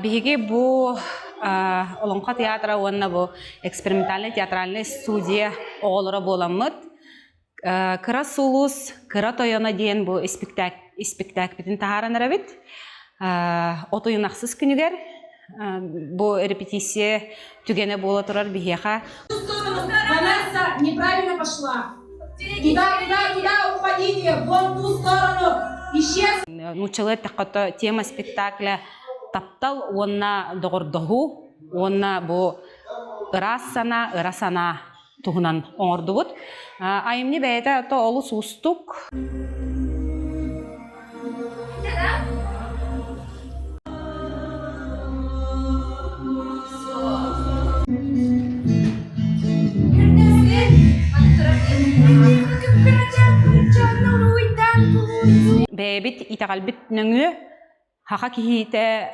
Биһиги бу олонқа театра уонна бу экспериментальный театральный студия оголора боламмыт. Кыра сулус, кыра тойона диен бу спектакль тахаранара бит. Отуюнақсыз күнігер бу репетиция түгене бола турар биһиха. Ванесса неправильно пошла. Туда, уходите, вон ту сторону. Исчез. Нучалы таққата тема спектакля таптал онна доғырдығу, онна бу ырасана туғынан оңырдығыд. Айымны бәйті ата олы суыстық. Бәйбіт итағалбіт нөңі хақа кихите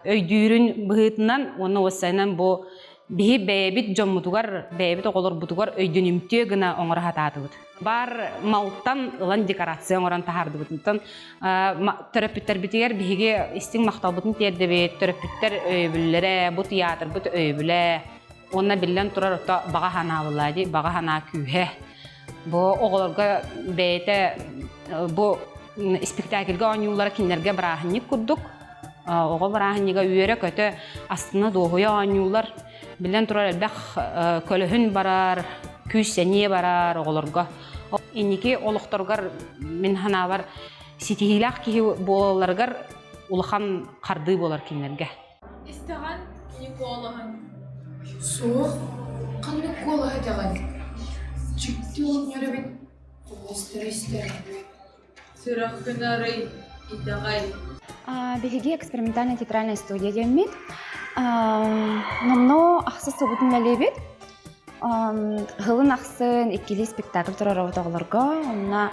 өйдүйрін бұғытынан, оны осайынан бұл биһи бәйбіт жоммутугар, бәйбіт оғылыр бұтугар өйдінімте гына оңыр хатады бұд. Бар мауттан ылан декорация оңыран тахарды бұтынтан төрөппіттер бітігер биһиге істің мақтал бұтын терді бет, төрөппіттер өйбілері, бұт театр, бұт өйбілі. Онна білден тұрар ұта баға хана бұлады, баға хана күйе. Бұл оғылырға бәйті бұл спектакльге оңюлар кинерге барахынник күрдік. Оғы барахынниға үйері көті астына доғуя оңюлар. Білден тұрар әлбәқ көліхін барар, күйсәне барар оғылырға. Иннеке олықтарғар мен ханавар сетихилақ кейі болаларғар ұлыған қарды болар кинерге. Истаған Николахан. Соқ, қанды кола хатаған. Чүкті ол нері бет. Істер. Сырақ күнары итағай. Биһиги экспериментальная театральная студия деммит. Номно ақсы событын ләлебет. Ғылын ақсын иккили спектакль тұрар оғыларға. Онна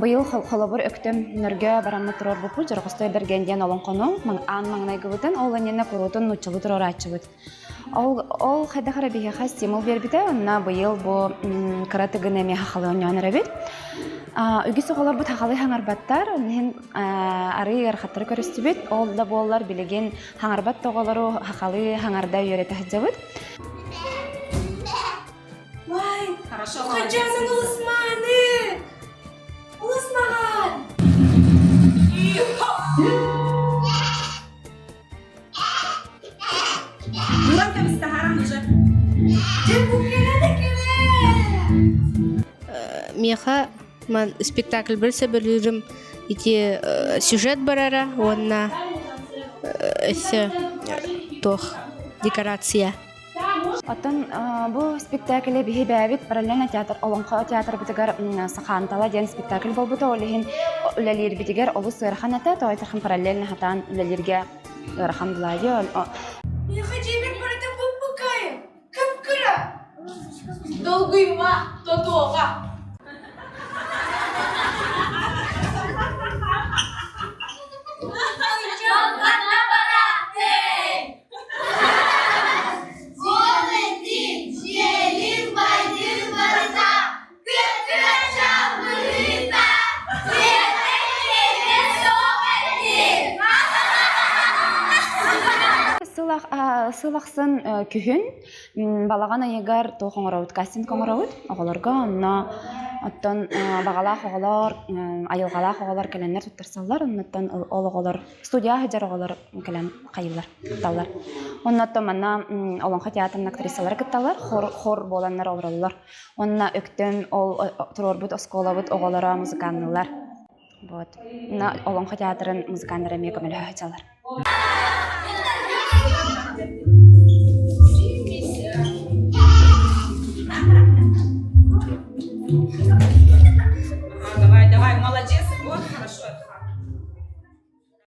бұйыл қолабыр өктім нөрге барамы тұрар бұпыл. Жарғыстой бергенден олон қону. Маңнай ғывытын. Ол әнені құрутын нұтчылы тұрар атчыбыт. Ол қайдақыра биһиға стимул бербіті. Онна бұйыл бұл қыратығын әме хақалы ойнауыныр әбет. Үгіс оғалар бұт хақалы хаңарбаттар, онын ары арқаттары көрістібет, ол да болар білеген хаңарбат оғалару хақалы хаңарда үйереті хаджабыт. Вай, қаджаның ұлысманы! Ұлысмаған! Дұран кәмісті харам ұжы. Жен бұл келеді! Меха мен спектакль бірсе білірім ите сюжет барара, онна өсі тоқ декорация. Оттан бұл спектаклі бігі бәбіт параллельно театр, олонқа театр бітігер сақантала ден спектакль бол бұты олығын үләлер бітігер олы сырхан әті, тоғайтырхан параллельно хатан үләлерге ұрхан бұлайды. Меха жебек бұрыты бұп-бұқайы, кім-күрі? Долгыйма, тотуға. Сылақсын күхін балаған айығар тоқын орауыд, кастинг орауыд оғыларға, онна оттан бағалақ оғылар, айылғалақ оғылар кәләнлер тұттарсалар, оннаттан ол оғылар, студия хәджар оғылар кәлән қайылар, талар. Оннаттан манна оланға театрын актрисалар кітталар, хор боланлар оғыралар. Онна өктен тұрор бұд, оскола бұд оғылара музыканлылар. Оланға театрын музыканлары мега мәлі хәджалар. Давай, давай, молодец.